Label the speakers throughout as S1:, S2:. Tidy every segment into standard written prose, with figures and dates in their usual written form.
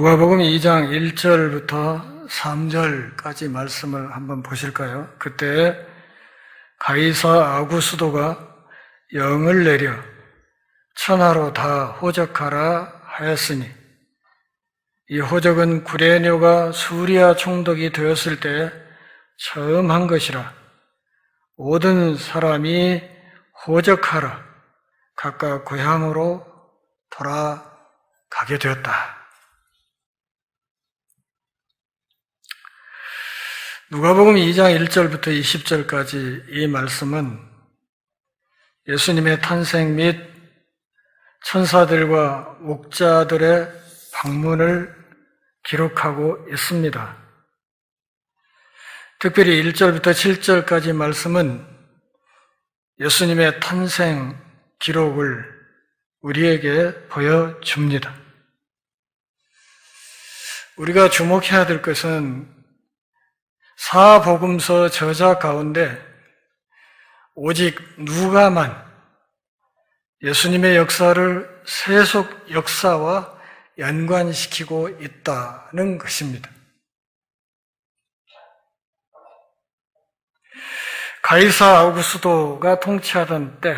S1: 누가복음 2장 1절부터 3절까지 말씀을 한번 보실까요? 그때 가이사 아구스도가 영을 내려 천하로 다 호적하라 하였으니, 이 호적은 구레네오가 수리아 총독이 되었을 때 처음 한 것이라. 모든 사람이 호적하라 각각 고향으로 돌아가게 되었다. 누가복음 2장 1절부터 20절까지 이 말씀은 예수님의 탄생 및 천사들과 목자들의 방문을 기록하고 있습니다. 특별히 1절부터 7절까지 말씀은 예수님의 탄생 기록을 우리에게 보여줍니다. 우리가 주목해야 될 것은 사복음서 저자 가운데 오직 누가만 예수님의 역사를 세속 역사와 연관시키고 있다는 것입니다. 가이사 아우구스도가 통치하던 때,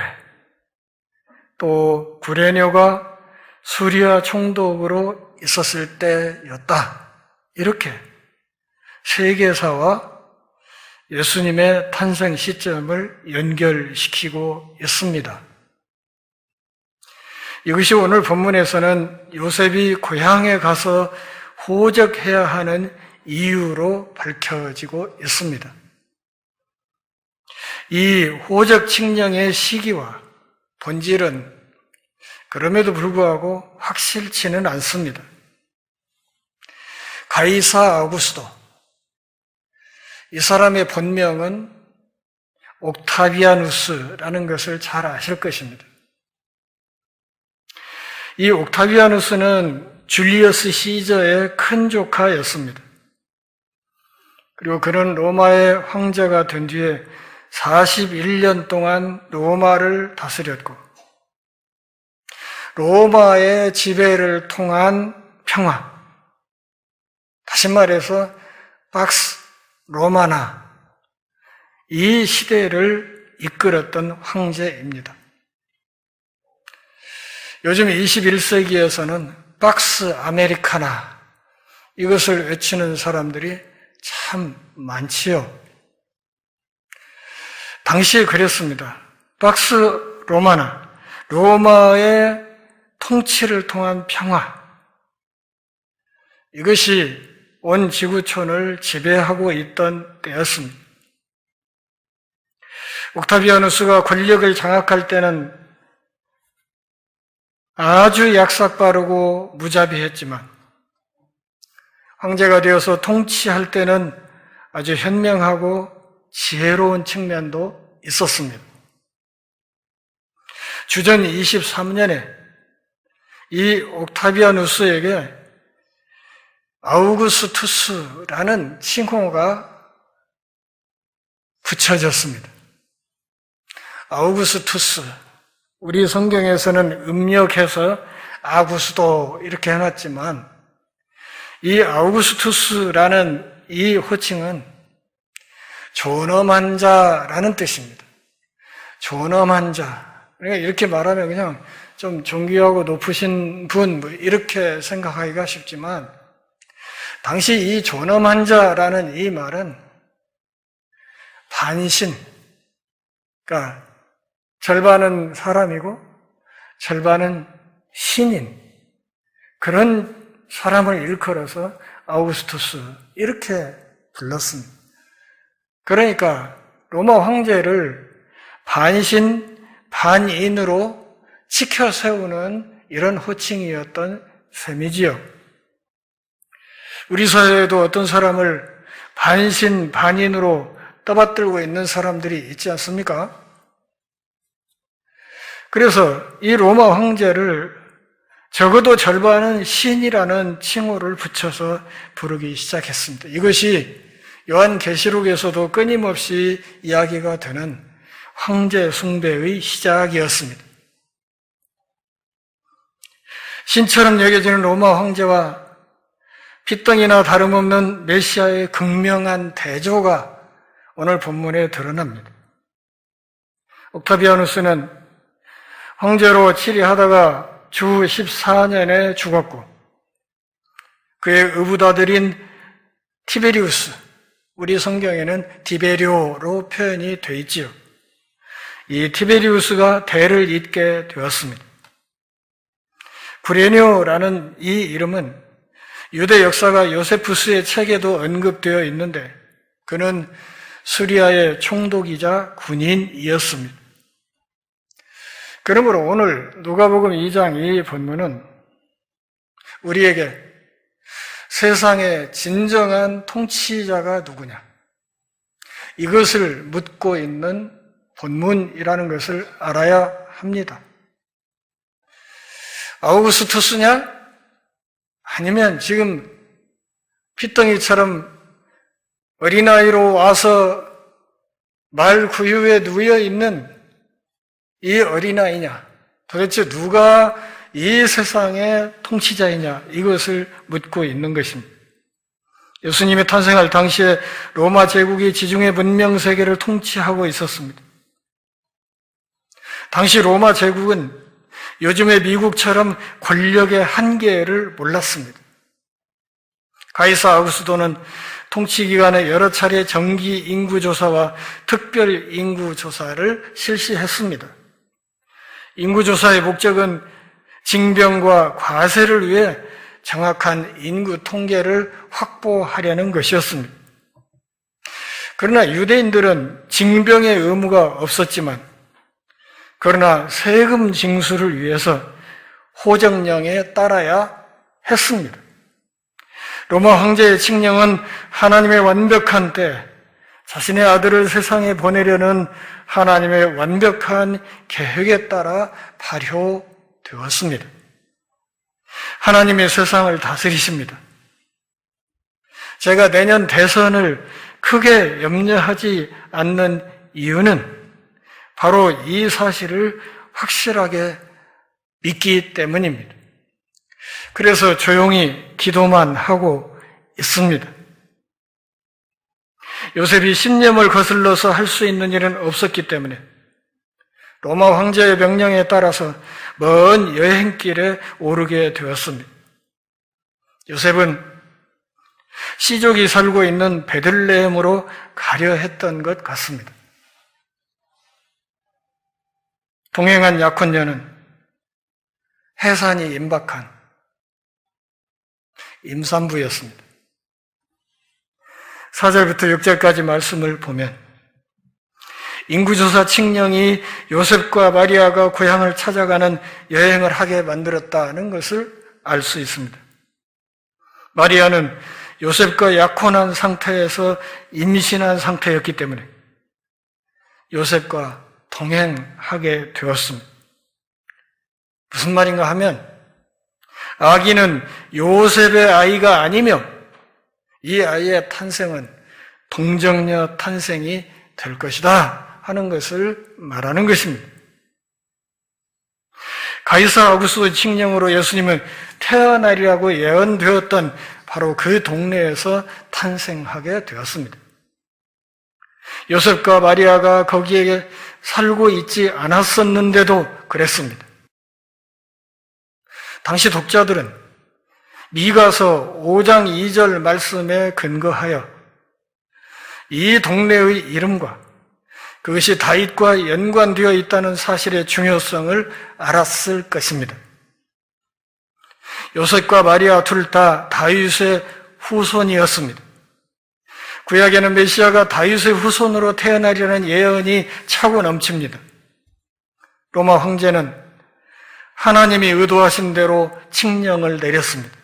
S1: 또 구레네오가 수리아 총독으로 있었을 때였다. 이렇게 세계사와 예수님의 탄생 시점을 연결시키고 있습니다. 이것이 오늘 본문에서는 요셉이 고향에 가서 호적해야 하는 이유로 밝혀지고 있습니다. 이 호적 칙령의 시기와 본질은 그럼에도 불구하고 확실치는 않습니다. 가이사 아구스도, 이 사람의 본명은 옥타비아누스라는 것을 잘 아실 것입니다. 이 옥타비아누스는 줄리어스 시저의 큰 조카였습니다. 그리고 그는 로마의 황제가 된 뒤에 41년 동안 로마를 다스렸고, 로마의 지배를 통한 평화, 다시 말해서 팍스 로마나, 이 시대를 이끌었던 황제입니다. 요즘 21세기에서는 팍스 아메리카나, 이것을 외치는 사람들이 참 많지요. 당시에 그랬습니다. 팍스 로마나, 로마의 통치를 통한 평화, 이것이 온 지구촌을 지배하고 있던 때였습니다. 옥타비아누스가 권력을 장악할 때는 아주 약삭빠르고 무자비했지만, 황제가 되어서 통치할 때는 아주 현명하고 지혜로운 측면도 있었습니다. 주전 23년에 이 옥타비아누스에게 아우구스투스라는 칭호가 붙여졌습니다. 아우구스투스, 우리 성경에서는 음력해서 아구스도 이렇게 해놨지만, 이 아우구스투스라는 이 호칭은 존엄한 자라는 뜻입니다. 존엄한 자. 그러니까 이렇게 말하면 그냥 좀 존귀하고 높으신 분, 이렇게 생각하기가 쉽지만, 당시 이 존엄한 자라는 이 말은 반신, 그러니까 절반은 사람이고 절반은 신인, 그런 사람을 일컬어서 아우구스투스 이렇게 불렀습니다. 그러니까 로마 황제를 반신, 반인으로 지켜 세우는 이런 호칭이었던 셈이지요. 우리 사회에도 어떤 사람을 반신, 반인으로 떠받들고 있는 사람들이 있지 않습니까? 그래서 이 로마 황제를 적어도 절반은 신이라는 칭호를 붙여서 부르기 시작했습니다. 이것이 요한계시록에서도 끊임없이 이야기가 되는 황제 숭배의 시작이었습니다. 신처럼 여겨지는 로마 황제와 핏덩이나 다름없는 메시아의 극명한 대조가 오늘 본문에 드러납니다. 옥타비아누스는 황제로 치리하다가 주 14년에 죽었고 그의 의붓아들인 티베리우스, 우리 성경에는 디베리오로 표현이 되어 있지요. 이 티베리우스가 대를 잇게 되었습니다. 구레뇨라는 이 이름은 유대 역사가 요세푸스의 책에도 언급되어 있는데 그는 수리아의 총독이자 군인이었습니다. 그러므로 오늘 누가복음 2장 이 본문은 우리에게 세상의 진정한 통치자가 누구냐, 이것을 묻고 있는 본문이라는 것을 알아야 합니다. 아우구스투스냐? 아니면 지금 핏덩이처럼 어린아이로 와서 말 구유에 누워 있는 이 어린아이냐? 도대체 누가 이 세상의 통치자이냐? 이것을 묻고 있는 것입니다. 예수님이 탄생할 당시에 로마 제국이 지중해 문명 세계를 통치하고 있었습니다. 당시 로마 제국은 요즘의 미국처럼 권력의 한계를 몰랐습니다. 가이사 아우구스도는 통치 기간에 여러 차례 정기 인구조사와 특별 인구조사를 실시했습니다. 인구조사의 목적은 징병과 과세를 위해 정확한 인구 통계를 확보하려는 것이었습니다. 그러나 유대인들은 징병의 의무가 없었지만 그러나 세금 징수를 위해서 호정령에 따라야 했습니다. 로마 황제의 칙령은 하나님의 완벽한 때 자신의 아들을 세상에 보내려는 하나님의 완벽한 계획에 따라 발효되었습니다. 하나님의 세상을 다스리십니다. 제가 내년 대선을 크게 염려하지 않는 이유는 바로 이 사실을 확실하게 믿기 때문입니다. 그래서 조용히 기도만 하고 있습니다. 요셉이 신념을 거슬러서 할 수 있는 일은 없었기 때문에 로마 황제의 명령에 따라서 먼 여행길에 오르게 되었습니다. 요셉은 시족이 살고 있는 베들레헴으로 가려 했던 것 같습니다. 동행한 약혼녀는 해산이 임박한 임산부였습니다. 4절부터 6절까지 말씀을 보면 인구조사 칙령이 요셉과 마리아가 고향을 찾아가는 여행을 하게 만들었다는 것을 알 수 있습니다. 마리아는 요셉과 약혼한 상태에서 임신한 상태였기 때문에 요셉과 동행하게 되었습니다. 무슨 말인가 하면 아기는 요셉의 아이가 아니며 이 아이의 탄생은 동정녀 탄생이 될 것이다 하는 것을 말하는 것입니다. 가이사 아우구스도 칙령으로 예수님은 태어나리라고 예언되었던 바로 그 동네에서 탄생하게 되었습니다. 요셉과 마리아가 거기에 살고 있지 않았었는데도 그랬습니다. 당시 독자들은 미가서 5장 2절 말씀에 근거하여 이 동네의 이름과 그것이 다윗과 연관되어 있다는 사실의 중요성을 알았을 것입니다. 요셉과 마리아 둘 다 다윗의 후손이었습니다. 구약에는 메시아가 다윗의 후손으로 태어나리라는 예언이 차고 넘칩니다. 로마 황제는 하나님이 의도하신 대로 칙령을 내렸습니다.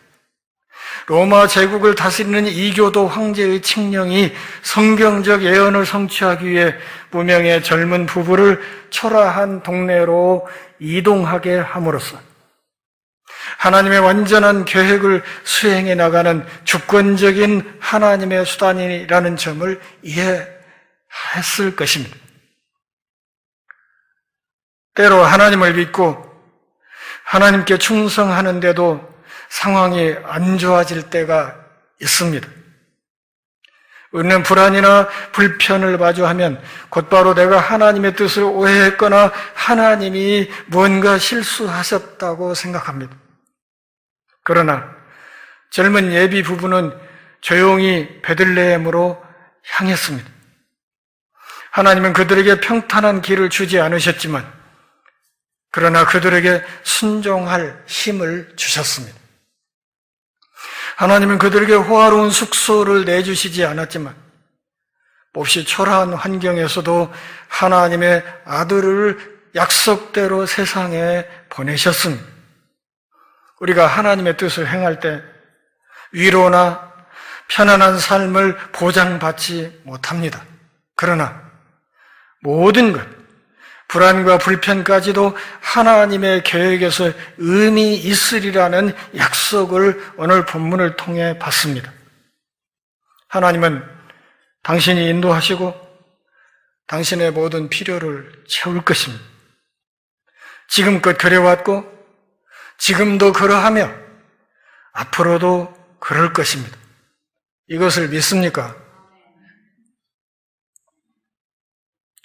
S1: 로마 제국을 다스리는 이교도 황제의 칙령이 성경적 예언을 성취하기 위해 무명의 젊은 부부를 초라한 동네로 이동하게 함으로써 하나님의 완전한 계획을 수행해 나가는 주권적인 하나님의 수단이라는 점을 이해했을 것입니다. 때로 하나님을 믿고 하나님께 충성하는데도 상황이 안 좋아질 때가 있습니다. 우리는 불안이나 불편을 마주하면 곧바로 내가 하나님의 뜻을 오해했거나 하나님이 뭔가 실수하셨다고 생각합니다. 그러나 젊은 예비 부부는 조용히 베들레헴으로 향했습니다. 하나님은 그들에게 평탄한 길을 주지 않으셨지만 그러나 그들에게 순종할 힘을 주셨습니다. 하나님은 그들에게 호화로운 숙소를 내주시지 않았지만 몹시 초라한 환경에서도 하나님의 아들을 약속대로 세상에 보내셨습니다. 우리가 하나님의 뜻을 행할 때 위로나 편안한 삶을 보장받지 못합니다. 그러나 모든 것, 불안과 불편까지도 하나님의 계획에서 의미 있으리라는 약속을 오늘 본문을 통해 받습니다. 하나님은 당신이 인도하시고 당신의 모든 필요를 채울 것입니다. 지금껏 그래왔고 지금도 그러하며 앞으로도 그럴 것입니다. 이것을 믿습니까?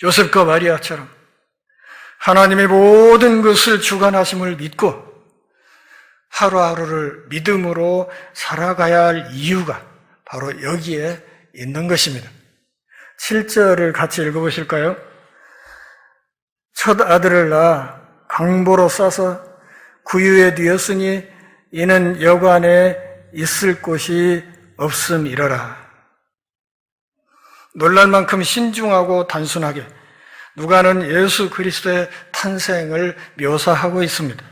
S1: 요셉과 마리아처럼 하나님의 모든 것을 주관하심을 믿고 하루하루를 믿음으로 살아가야 할 이유가 바로 여기에 있는 것입니다. 7절을 같이 읽어보실까요? 첫 아들을 낳아 강보로 싸서 구유에 뉘었으니 이는 여관에 있을 곳이 없음이러라. 놀랄 만큼 신중하고 단순하게 누가는 예수 그리스도의 탄생을 묘사하고 있습니다.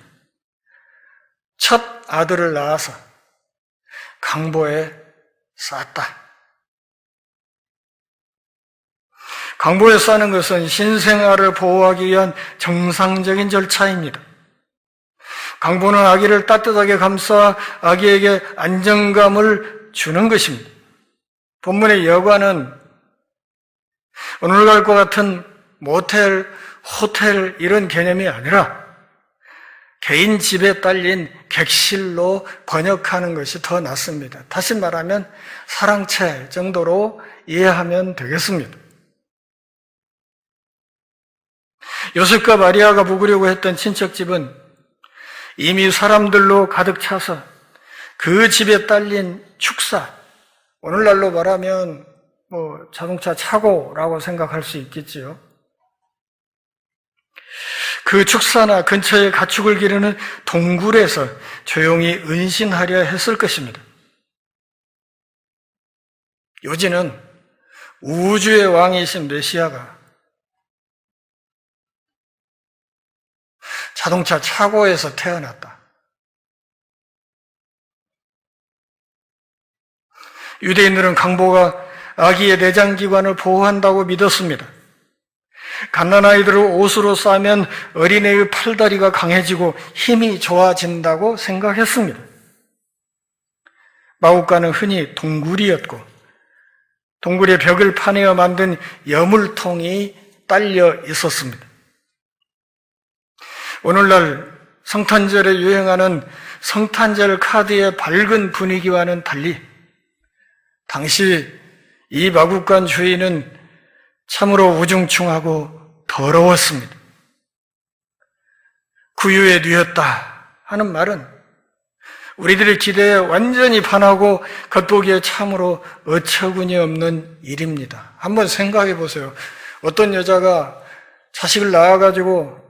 S1: 첫 아들을 낳아서 강보에 쌌다. 강보에 싸는 것은 신생아를 보호하기 위한 정상적인 절차입니다. 강보는 아기를 따뜻하게 감싸 아기에게 안정감을 주는 것입니다. 본문의 여관은 오늘날 것 같은 모텔, 호텔 이런 개념이 아니라 개인 집에 딸린 객실로 번역하는 것이 더 낫습니다. 다시 말하면 사랑채 정도로 이해하면 되겠습니다. 요셉과 마리아가 묵으려고 했던 친척집은 이미 사람들로 가득 차서 그 집에 딸린 축사, 오늘날로 말하면 자동차 차고라고 생각할 수 있겠지요. 그 축사나 근처에 가축을 기르는 동굴에서 조용히 은신하려 했을 것입니다. 요지는 우주의 왕이신 메시아가 자동차 차고에서 태어났다. 유대인들은 강보가 아기의 내장기관을 보호한다고 믿었습니다. 갓난아이들을 옷으로 싸면 어린애의 팔다리가 강해지고 힘이 좋아진다고 생각했습니다. 마구간은 흔히 동굴이었고 동굴의 벽을 파내어 만든 여물통이 딸려 있었습니다. 오늘날 성탄절에 유행하는 성탄절 카드의 밝은 분위기와는 달리 당시 이 마구간 주위는 참으로 우중충하고 더러웠습니다. 구유에 뉘었다 하는 말은 우리들의 기대에 완전히 반하고 겉보기에 참으로 어처구니 없는 일입니다. 한번 생각해 보세요. 어떤 여자가 자식을 낳아가지고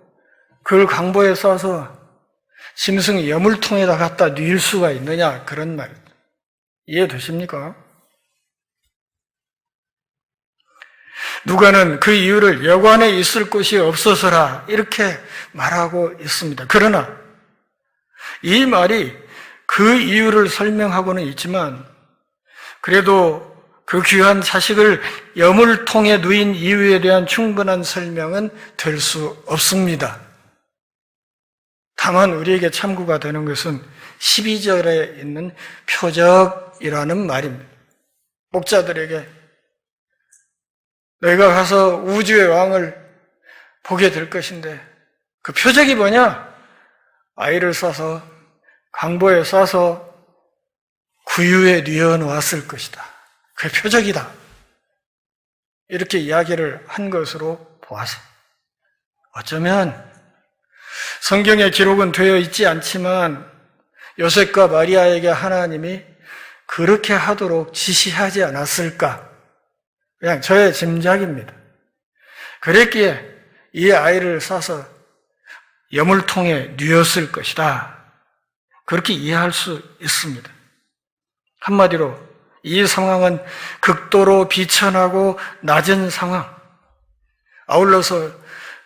S1: 그걸 강보에 싸서 짐승 여물통에다 갖다 뉘을 수가 있느냐, 그런 말 이해되십니까? 누가는 그 이유를 여관에 있을 곳이 없어서라 이렇게 말하고 있습니다. 그러나 이 말이 그 이유를 설명하고는 있지만 그래도 그 귀한 자식을 여물통에 누인 이유에 대한 충분한 설명은 될 수 없습니다. 다만 우리에게 참고가 되는 것은 12절에 있는 표적이라는 말입니다. 목자들에게 너희가 가서 우주의 왕을 보게 될 것인데 그 표적이 뭐냐? 아이를 싸서 강보에 싸서 구유에 뉘어놓았을 것이다. 그 표적이다. 이렇게 이야기를 한 것으로 보아서 어쩌면 성경에 기록은 되어 있지 않지만 요셉과 마리아에게 하나님이 그렇게 하도록 지시하지 않았을까? 그냥 저의 짐작입니다. 그랬기에 이 아이를 싸서 여물통에 뉘었을 것이다. 그렇게 이해할 수 있습니다. 한마디로 이 상황은 극도로 비천하고 낮은 상황, 아울러서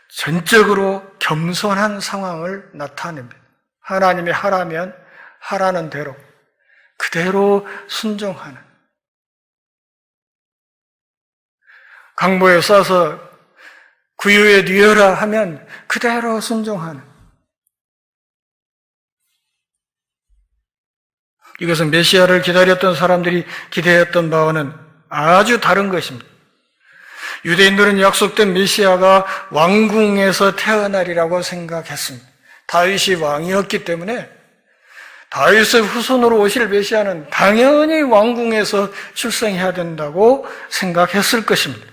S1: 전적으로 겸손한 상황을 나타냅니다. 하나님이 하라면 하라는 대로 그대로 순종하는, 강보에 싸서 구유에 뉘어라 하면 그대로 순종하는, 이것은 메시아를 기다렸던 사람들이 기대했던 바와는 아주 다른 것입니다. 유대인들은 약속된 메시아가 왕궁에서 태어나리라고 생각했습니다. 다윗이 왕이었기 때문에 다윗의 후손으로 오실 메시아는 당연히 왕궁에서 출생해야 된다고 생각했을 것입니다.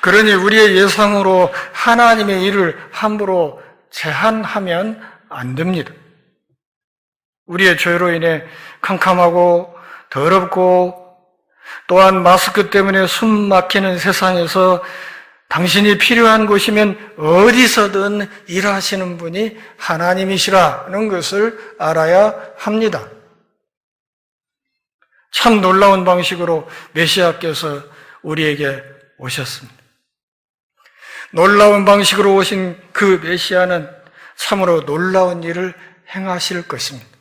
S1: 그러니 우리의 예상으로 하나님의 일을 함부로 제한하면 안 됩니다. 우리의 죄로 인해 캄캄하고 더럽고 또한 마스크 때문에 숨 막히는 세상에서 당신이 필요한 곳이면 어디서든 일하시는 분이 하나님이시라는 것을 알아야 합니다. 참 놀라운 방식으로 메시아께서 우리에게 오셨습니다. 놀라운 방식으로 오신 그 메시아는 참으로 놀라운 일을 행하실 것입니다.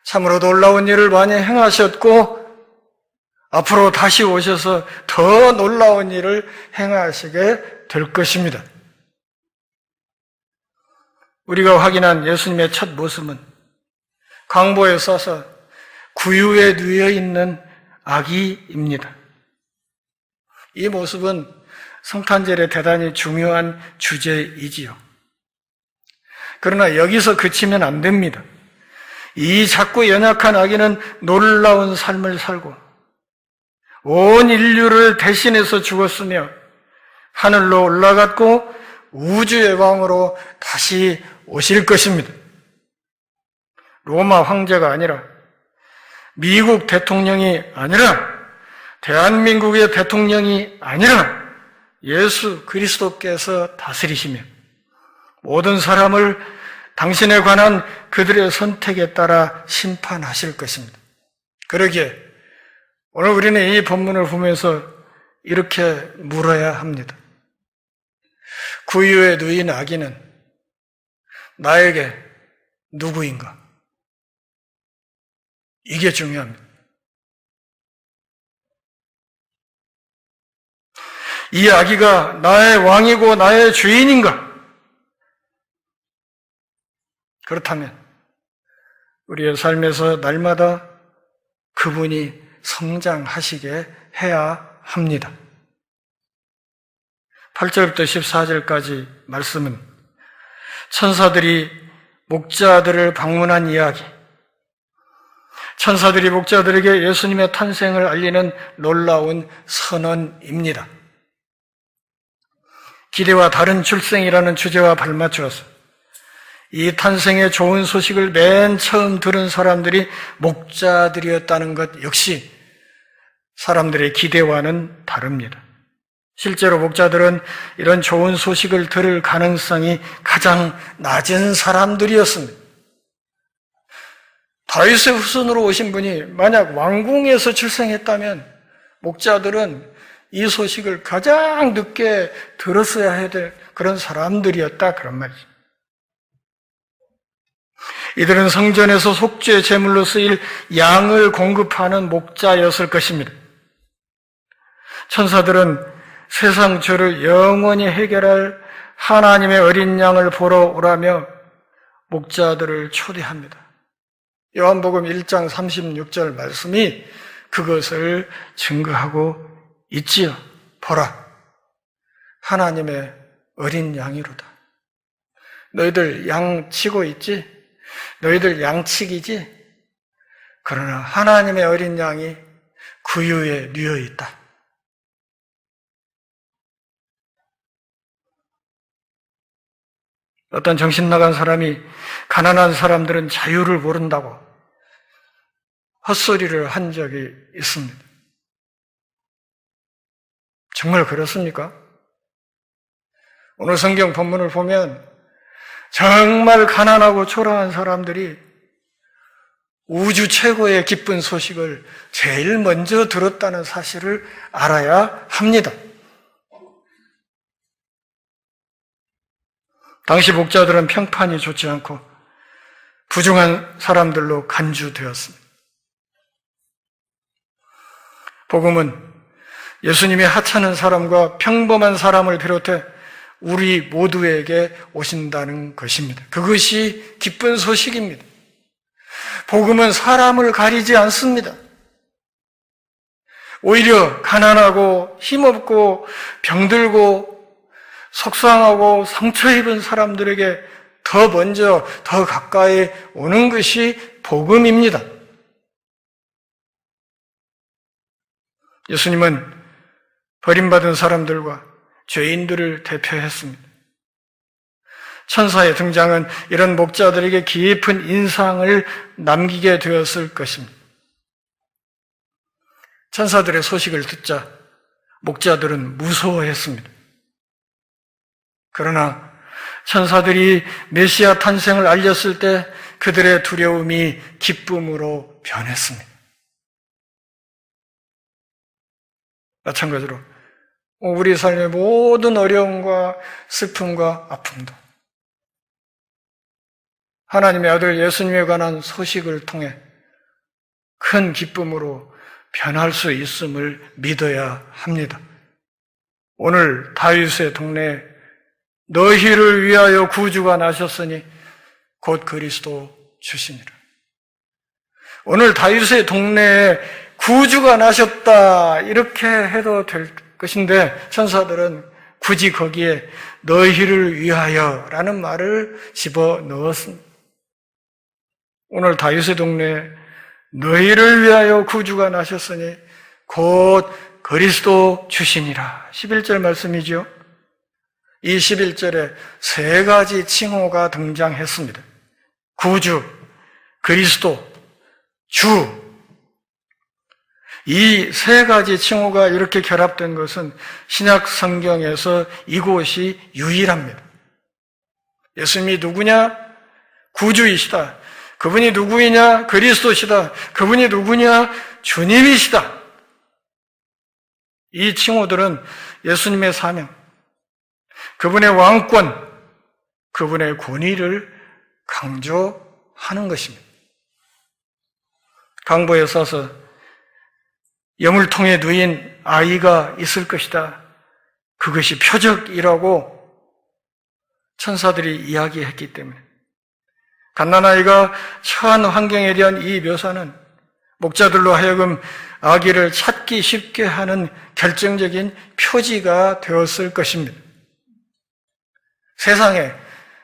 S1: 참으로 놀라운 일을 많이 행하셨고 앞으로 다시 오셔서 더 놀라운 일을 행하시게 될 것입니다. 우리가 확인한 예수님의 첫 모습은 강보에 싸서 구유에 누워 있는 아기입니다. 이 모습은 성탄절에 대단히 중요한 주제이지요. 그러나 여기서 그치면 안 됩니다. 이 작고 연약한 아기는 놀라운 삶을 살고 온 인류를 대신해서 죽었으며 하늘로 올라갔고 우주의 왕으로 다시 오실 것입니다. 로마 황제가 아니라, 미국 대통령이 아니라, 대한민국의 대통령이 아니라 예수 그리스도께서 다스리시며 모든 사람을 당신에 관한 그들의 선택에 따라 심판하실 것입니다. 그러기에 오늘 우리는 이 본문을 보면서 이렇게 물어야 합니다. 구유에 누인 아기는 나에게 누구인가? 이게 중요합니다. 이 아기가 나의 왕이고 나의 주인인가? 그렇다면 우리의 삶에서 날마다 그분이 성장하시게 해야 합니다. 8절부터 14절까지 말씀은 천사들이 목자들을 방문한 이야기, 천사들이 목자들에게 예수님의 탄생을 알리는 놀라운 선언입니다. 기대와 다른 출생이라는 주제와 발맞추어서 이 탄생의 좋은 소식을 맨 처음 들은 사람들이 목자들이었다는 것 역시 사람들의 기대와는 다릅니다. 실제로 목자들은 이런 좋은 소식을 들을 가능성이 가장 낮은 사람들이었습니다. 다윗의 후손으로 오신 분이 만약 왕궁에서 출생했다면 목자들은 이 소식을 가장 늦게 들었어야 해야 될 그런 사람들이었다, 그런 말이죠. 이들은 성전에서 속죄 제물로 쓰일 양을 공급하는 목자였을 것입니다. 천사들은 세상 죄를 영원히 해결할 하나님의 어린 양을 보러 오라며 목자들을 초대합니다. 요한복음 1장 36절 말씀이 그것을 증거하고 있지요. 보라, 하나님의 어린 양이로다. 너희들 양 치고 있지? 너희들 양치기지? 그러나 하나님의 어린 양이 구유에 누워 있다. 어떤 정신 나간 사람이 가난한 사람들은 자유를 모른다고 헛소리를 한 적이 있습니다. 정말 그렇습니까? 오늘 성경 본문을 보면 정말 가난하고 초라한 사람들이 우주 최고의 기쁜 소식을 제일 먼저 들었다는 사실을 알아야 합니다. 당시 목자들은 평판이 좋지 않고 부중한 사람들로 간주되었습니다. 복음은 예수님의 하찮은 사람과 평범한 사람을 비롯해 우리 모두에게 오신다는 것입니다. 그것이 기쁜 소식입니다. 복음은 사람을 가리지 않습니다. 오히려 가난하고 힘없고 병들고 속상하고 상처 입은 사람들에게 더 먼저 더 가까이 오는 것이 복음입니다. 예수님은 버림받은 사람들과 죄인들을 대표했습니다. 천사의 등장은 이런 목자들에게 깊은 인상을 남기게 되었을 것입니다. 천사들의 소식을 듣자 목자들은 무서워했습니다. 그러나 천사들이 메시아 탄생을 알렸을 때 그들의 두려움이 기쁨으로 변했습니다. 마찬가지로 우리 삶의 모든 어려움과 슬픔과 아픔도 하나님의 아들 예수님에 관한 소식을 통해 큰 기쁨으로 변할 수 있음을 믿어야 합니다. 오늘 다윗의 동네에 너희를 위하여 구주가 나셨으니 곧 그리스도 주시니라. 오늘 다윗의 동네에 구주가 나셨다 이렇게 해도 될 것인데 천사들은 굳이 거기에 너희를 위하여 라는 말을 집어넣었습니다. 오늘 다윗의 동네에 너희를 위하여 구주가 나셨으니 곧 그리스도 주시니라. 11절 말씀이죠. 이 11절에 세 가지 칭호가 등장했습니다. 구주, 그리스도, 주. 이 세 가지 칭호가 이렇게 결합된 것은 신약 성경에서 이곳이 유일합니다. 예수님이 누구냐? 구주이시다. 그분이 누구이냐? 그리스도시다. 그분이 누구냐? 주님이시다. 이 칭호들은 예수님의 사명, 그분의 왕권, 그분의 권위를 강조하는 것입니다. 강보에 써서 여물통에 누인 아이가 있을 것이다. 그것이 표적이라고 천사들이 이야기했기 때문에 갓난아이가 처한 환경에 대한 이 묘사는 목자들로 하여금 아기를 찾기 쉽게 하는 결정적인 표지가 되었을 것입니다. 세상에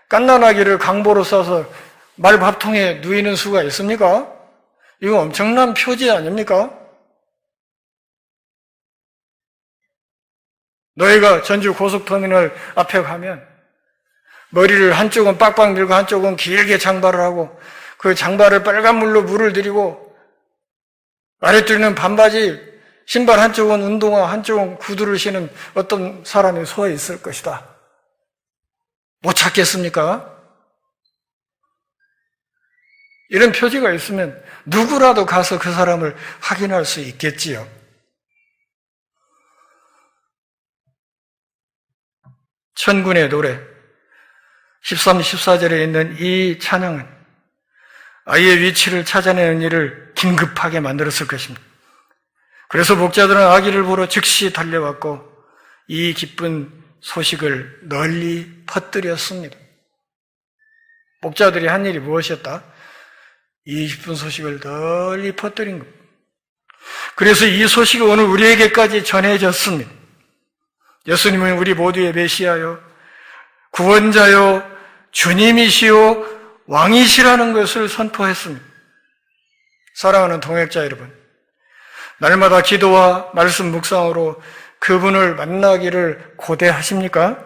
S1: 갓난아기를 강보로 싸서 말밥통에 누이는 수가 있습니까? 이거 엄청난 표지 아닙니까? 너희가 전주 고속터미널 앞에 가면 머리를 한쪽은 빡빡 밀고 한쪽은 길게 장발을 하고 그 장발을 빨간 물로 물을 들이고 아랫줄은 반바지, 신발 한쪽은 운동화, 한쪽은 구두를 신은 어떤 사람이 서 있을 것이다. 못 찾겠습니까? 이런 표지가 있으면 누구라도 가서 그 사람을 확인할 수 있겠지요. 천군의 노래 13, 14절에 있는 이 찬양은 아이의 위치를 찾아내는 일을 긴급하게 만들었을 것입니다. 그래서 목자들은 아기를 보러 즉시 달려왔고 이 기쁜 소식을 널리 퍼뜨렸습니다. 목자들이 한 일이 무엇이었다? 이 기쁜 소식을 널리 퍼뜨린 것. 그래서 이 소식이 오늘 우리에게까지 전해졌습니다. 예수님은 우리 모두의 메시아요, 구원자요, 주님이시요, 왕이시라는 것을 선포했습니다. 사랑하는 동역자 여러분, 날마다 기도와 말씀 묵상으로 그분을 만나기를 고대하십니까?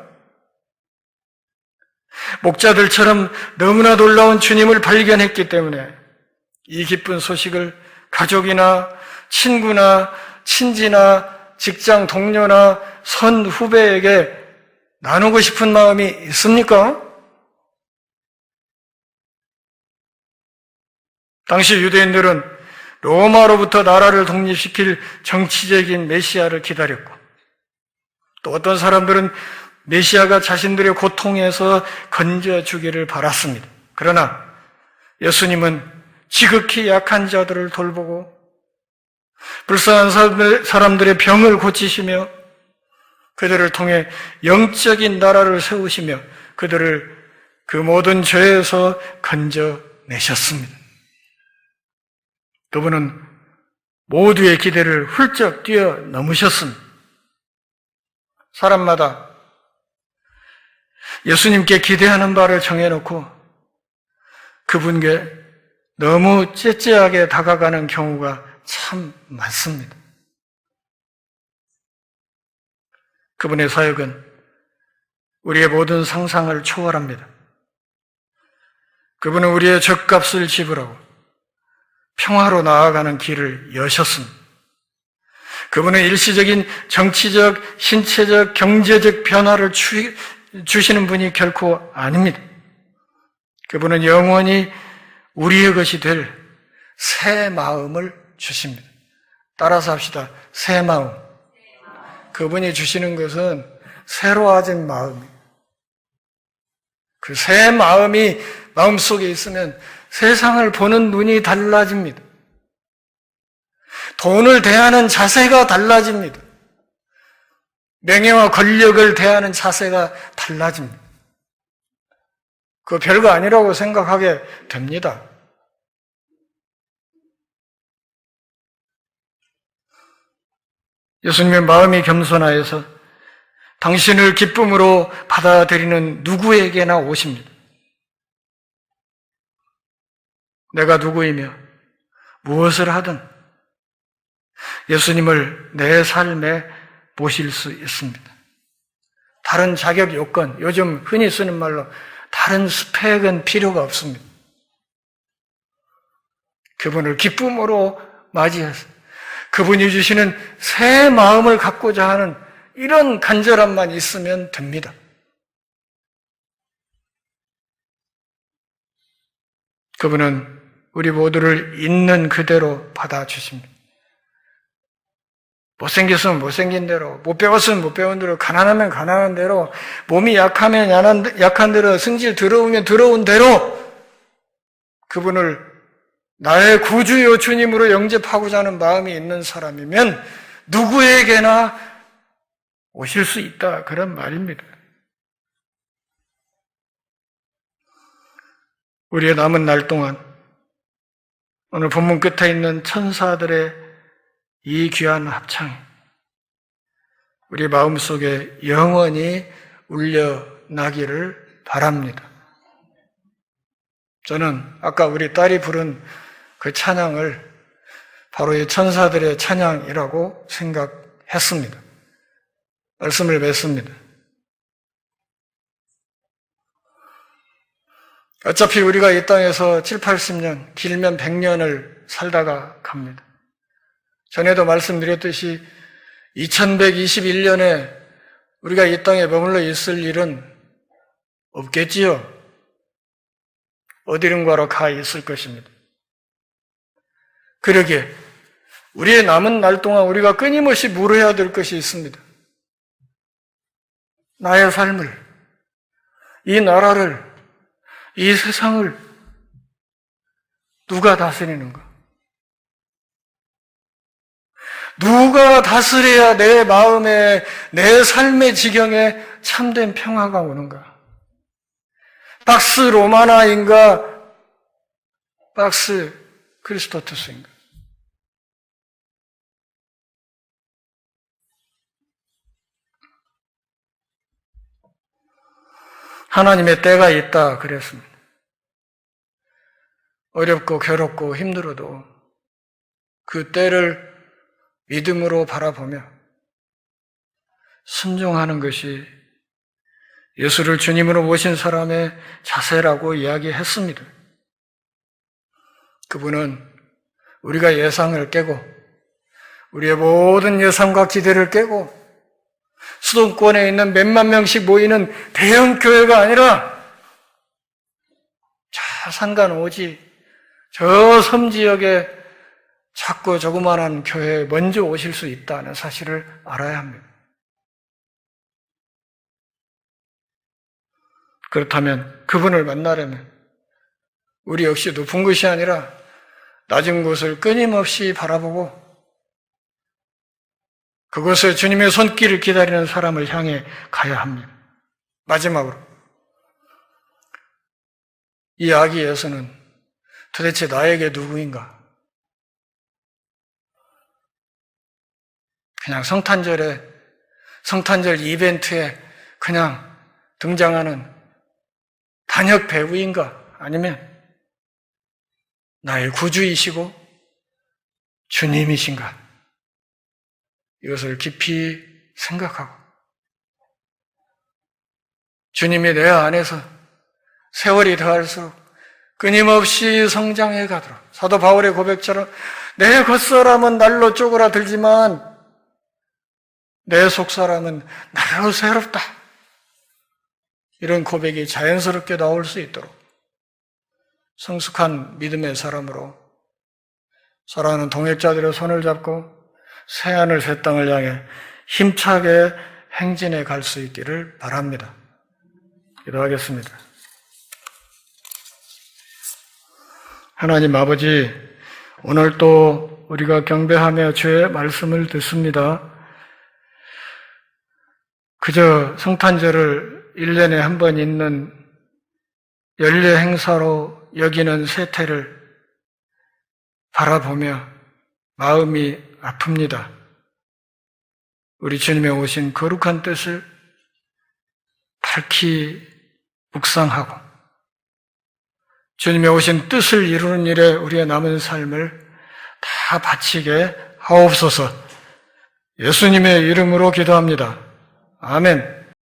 S1: 목자들처럼 너무나 놀라운 주님을 발견했기 때문에 이 기쁜 소식을 가족이나 친구나 친지나 직장 동료나 선 후배에게 나누고 싶은 마음이 있습니까? 당시 유대인들은 로마로부터 나라를 독립시킬 정치적인 메시아를 기다렸고, 또 어떤 사람들은 메시아가 자신들의 고통에서 건져주기를 바랐습니다. 그러나 예수님은 지극히 약한 자들을 돌보고 불쌍한 사람들의 병을 고치시며 그들을 통해 영적인 나라를 세우시며 그들을 그 모든 죄에서 건져내셨습니다. 그분은 모두의 기대를 훌쩍 뛰어넘으셨습니다. 사람마다 예수님께 기대하는 바를 정해놓고 그분께 너무 째째하게 다가가는 경우가 참 많습니다. 그분의 사역은 우리의 모든 상상을 초월합니다. 그분은 우리의 죗값을 지불하고 평화로 나아가는 길을 여셨습니다. 그분은 일시적인 정치적, 신체적, 경제적 변화를 주시는 분이 결코 아닙니다. 그분은 영원히 우리의 것이 될 새 마음을 주십니다. 따라서 합시다. 새 마음. 그분이 주시는 것은 새로워진 마음이에요. 그 새 마음이 마음속에 있으면 세상을 보는 눈이 달라집니다. 돈을 대하는 자세가 달라집니다. 명예와 권력을 대하는 자세가 달라집니다. 그거 별거 아니라고 생각하게 됩니다. 예수님의 마음이 겸손하여서 당신을 기쁨으로 받아들이는 누구에게나 오십니다. 내가 누구이며 무엇을 하든 예수님을 내 삶에 모실 수 있습니다. 다른 자격 요건, 요즘 흔히 쓰는 말로 다른 스펙은 필요가 없습니다. 그분을 기쁨으로 맞이해서 그분이 주시는 새 마음을 갖고자 하는 이런 간절함만 있으면 됩니다. 그분은 우리 모두를 있는 그대로 받아주십니다. 못생겼으면 못생긴 대로, 못 배웠으면 못 배운 대로, 가난하면 가난한 대로, 몸이 약하면 약한 대로, 성질 더러우면 더러운 대로 그분을 나의 구주요 주님으로 영접하고자 하는 마음이 있는 사람이면 누구에게나 오실 수 있다, 그런 말입니다. 우리의 남은 날 동안 오늘 본문 끝에 있는 천사들의 이 귀한 합창이 우리 마음속에 영원히 울려나기를 바랍니다. 저는 아까 우리 딸이 부른 그 찬양을 바로 이 천사들의 찬양이라고 생각했습니다. 말씀을 맺습니다. 어차피 우리가 이 땅에서 7, 80년, 길면 100년을 살다가 갑니다. 전에도 말씀드렸듯이 2121년에 우리가 이 땅에 머물러 있을 일은 없겠지요. 어디론가로 가 있을 것입니다. 그러기에 우리의 남은 날 동안 우리가 끊임없이 물어야 될 것이 있습니다. 나의 삶을, 이 나라를, 이 세상을 누가 다스리는가? 누가 다스려야 내 마음에, 내 삶의 지경에 참된 평화가 오는가? 박스 로마나인가? 박스 크리스토투스인가? 하나님의 때가 있다 그랬습니다. 어렵고 괴롭고 힘들어도 그 때를 믿음으로 바라보며 순종하는 것이 예수를 주님으로 모신 사람의 자세라고 이야기했습니다. 그분은 우리가 예상을 깨고 우리의 모든 예상과 기대를 깨고 수도권에 있는 몇만 명씩 모이는 대형 교회가 아니라 저 산간 오지 저 섬 지역에 작고 조그만한 교회에 먼저 오실 수 있다는 사실을 알아야 합니다. 그렇다면 그분을 만나려면 우리 역시 높은 곳이 아니라 낮은 곳을 끊임없이 바라보고 그곳에 주님의 손길을 기다리는 사람을 향해 가야 합니다. 마지막으로 이 아기 예수는 도대체 나에게 누구인가? 그냥 성탄절 이벤트에 그냥 등장하는 단역 배우인가? 아니면 나의 구주이시고 주님이신가? 이것을 깊이 생각하고 주님이 내 안에서 세월이 더할수록 끊임없이 성장해 가도록 사도 바울의 고백처럼 내 겉사람은 날로 쪼그라들지만 내 속사람은 날로 새롭다. 이런 고백이 자연스럽게 나올 수 있도록 성숙한 믿음의 사람으로 사랑하는 동역자들의 손을 잡고 새하늘 새 땅을 향해 힘차게 행진해 갈 수 있기를 바랍니다. 기도하겠습니다. 하나님 아버지, 오늘 또 우리가 경배하며 주의 말씀을 듣습니다. 그저 성탄절을 1년에 한 번 있는 연례 행사로 여기는 세태를 바라보며 마음이 아픕니다. 우리 주님의 오신 거룩한 뜻을 밝히 묵상하고 주님의 오신 뜻을 이루는 일에 우리의 남은 삶을 다 바치게 하옵소서. 예수님의 이름으로 기도합니다. 아멘.